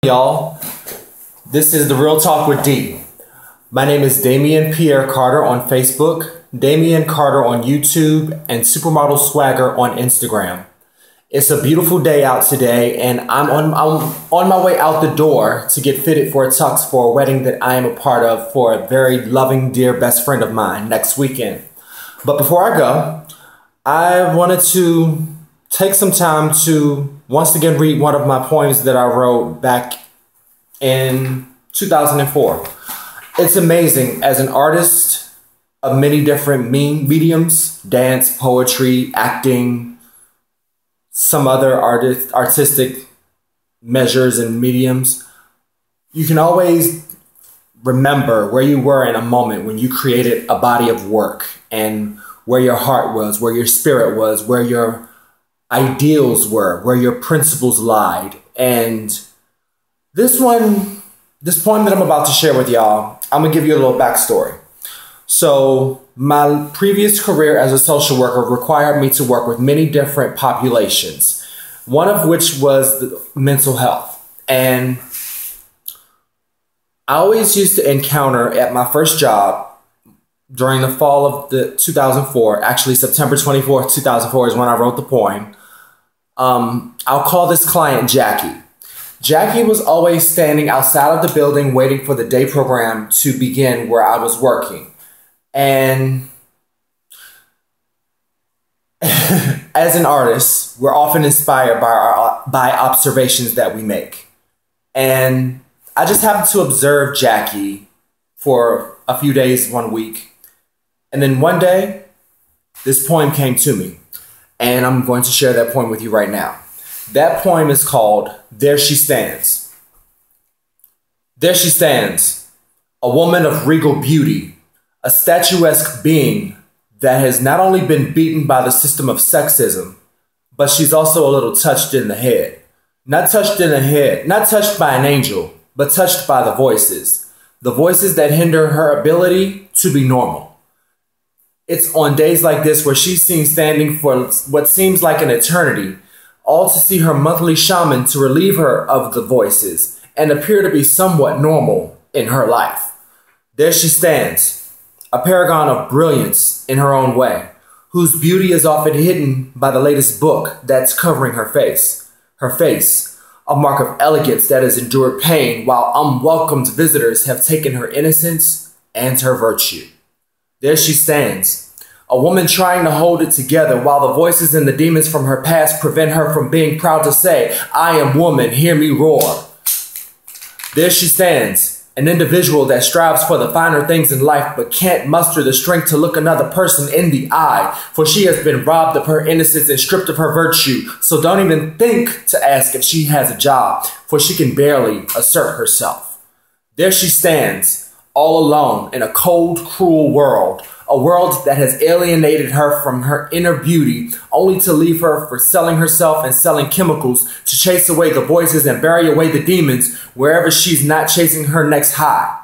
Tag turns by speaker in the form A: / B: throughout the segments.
A: Y'all, this is the Real Talk with D. My name is Damian Pierre Carter on Facebook, Damian Carter on YouTube, and Supermodel Swagger on Instagram. It's a beautiful day out today, and I'm on my way out the door to get fitted for a tux for a wedding that I am a part of for a very loving, dear best friend of mine next weekend. But before I go, I wanted to take some time to once again read one of my poems that I wrote back in 2004. It's amazing as an artist of many different mediums, dance, poetry, acting, some other artistic measures and mediums. You can always remember where you were in a moment when you created a body of work and where your heart was, where your spirit was, where your ideals were, where your principles lied. And this poem that I'm about to share with y'all, I'm gonna give you a little backstory. So my previous career as a social worker required me to work with many different populations, one of which was the mental health. And I always used to encounter at my first job during the fall of the 2004, actually September 24th, 2004 is when I wrote the poem. I'll call this client Jackie. Jackie was always standing outside of the building waiting for the day program to begin where I was working. And as an artist, we're often inspired by observations that we make. And I just happened to observe Jackie for a few days, 1 week. And then one day, this poem came to me. And I'm going to share that poem with you right now. That poem is called There She Stands. There she stands, a woman of regal beauty, a statuesque being that has not only been beaten by the system of sexism, but she's also a little touched in the head. Not touched in the head, not touched by an angel, but touched by the voices that hinder her ability to be normal. It's on days like this where she's seen standing for what seems like an eternity, all to see her monthly shaman to relieve her of the voices and appear to be somewhat normal in her life. There she stands, a paragon of brilliance in her own way, whose beauty is often hidden by the latest book that's covering her face. Her face, a mark of elegance that has endured pain while unwelcomed visitors have taken her innocence and her virtue. There she stands, a woman trying to hold it together while the voices and the demons from her past prevent her from being proud to say, I am woman, hear me roar. There she stands, an individual that strives for the finer things in life but can't muster the strength to look another person in the eye, for she has been robbed of her innocence and stripped of her virtue, so don't even think to ask if she has a job, for she can barely assert herself. There she stands, all alone in a cold, cruel world, a world that has alienated her from her inner beauty, only to leave her for selling herself and selling chemicals to chase away the voices and bury away the demons wherever she's not chasing her next high.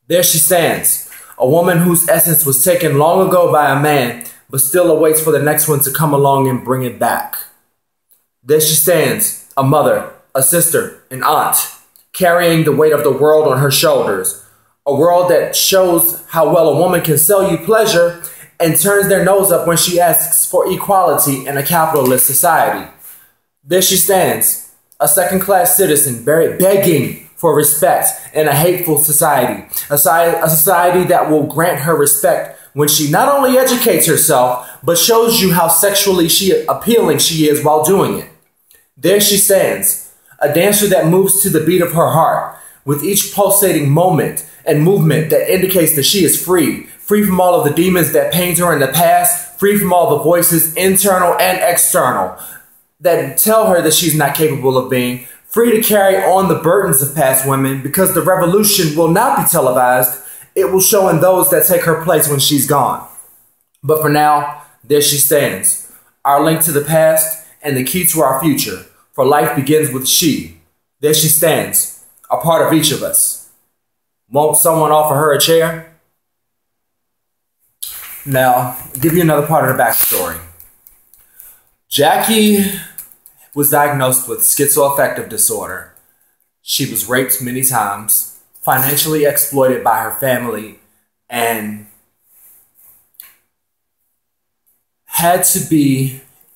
A: There she stands, a woman whose essence was taken long ago by a man, but still awaits for the next one to come along and bring it back. There she stands, a mother, a sister, an aunt, carrying the weight of the world on her shoulders. A world that shows how well a woman can sell you pleasure and turns their nose up when she asks for equality in a capitalist society. There she stands, a second-class citizen begging for respect in a hateful society, a society that will grant her respect when she not only educates herself, but shows you how sexually appealing she is while doing it. There she stands, a dancer that moves to the beat of her heart, with each pulsating moment and movement that indicates that she is free from all of the demons that pained her in the past, free from all the voices, internal and external, that tell her that she's not capable of being, free to carry on the burdens of past women, because the revolution will not be televised. It will show in those that take her place when she's gone. But for now, there she stands, our link to the past and the key to our future, for life begins with she. There she stands, a part of each of us. Won't someone offer her a chair? Now, I'll give you another part of the backstory. Jackie was diagnosed with schizoaffective disorder. She was raped many times, financially exploited by her family, and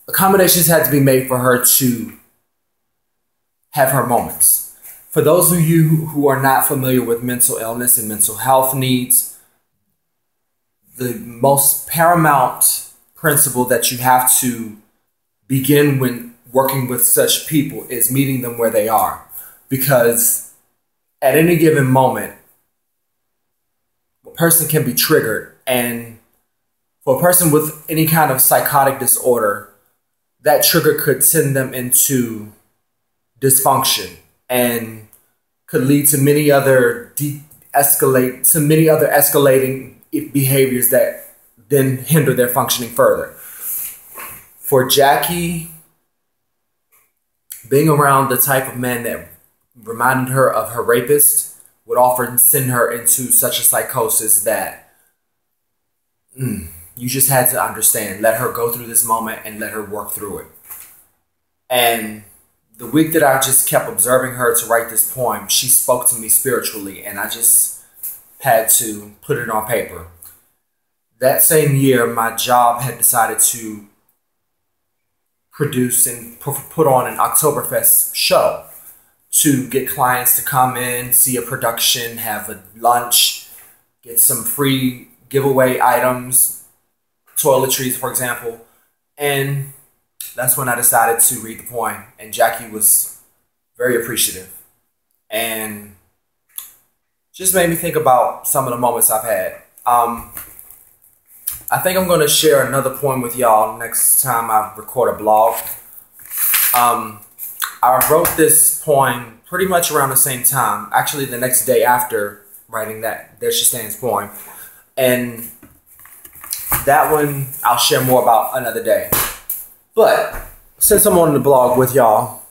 A: accommodations had to be made for her to have her moments. For those of you who are not familiar with mental illness and mental health needs, the most paramount principle that you have to begin when working with such people is meeting them where they are. Because at any given moment, a person can be triggered. And for a person with any kind of psychotic disorder, that trigger could send them into dysfunction and could lead to many other escalating behaviors that then hinder their functioning further. For Jackie, being around the type of men that reminded her of her rapist would often send her into such a psychosis that you just had to understand. Let her go through this moment and let her work through it. And the week that I just kept observing her to write this poem, she spoke to me spiritually, and I just had to put it on paper. That same year, my job had decided to produce and put on an Oktoberfest show to get clients to come in, see a production, have a lunch, get some free giveaway items, toiletries, for example. And that's when I decided to read the poem. And Jackie was very appreciative and just made me think about some of the moments I've had. I think I'm going to share another poem with y'all next time I record a blog. I wrote this poem pretty much around the same time, actually the next day after writing that There She Stands poem. And that one I'll share more about another day. But since I'm on the blog with y'all,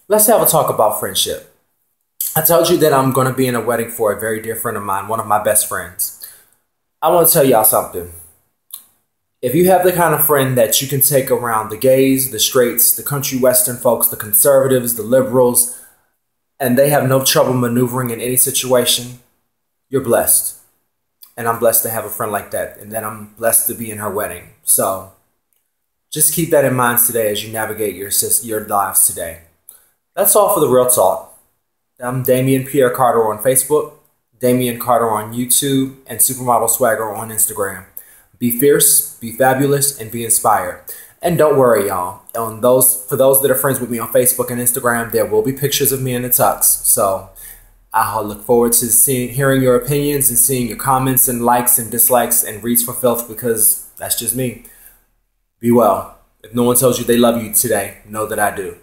A: let's have a talk about friendship. I told you that I'm going to be in a wedding for a very dear friend of mine, one of my best friends. I want to tell y'all something. If you have the kind of friend that you can take around the gays, the straights, the country western folks, the conservatives, the liberals, and they have no trouble maneuvering in any situation, you're blessed. And I'm blessed to have a friend like that. And then I'm blessed to be in her wedding. So just keep that in mind today as you navigate your lives today. That's all for the Real Talk. I'm Damien Pierre Carter on Facebook, Damien Carter on YouTube, and Supermodel Swagger on Instagram. Be fierce, be fabulous, and be inspired. And don't worry, y'all. For those that are friends with me on Facebook and Instagram, there will be pictures of me in the tux. So I'll look forward to hearing your opinions and seeing your comments and likes and dislikes and reads for filth, because that's just me. Be well. If no one tells you they love you today, know that I do.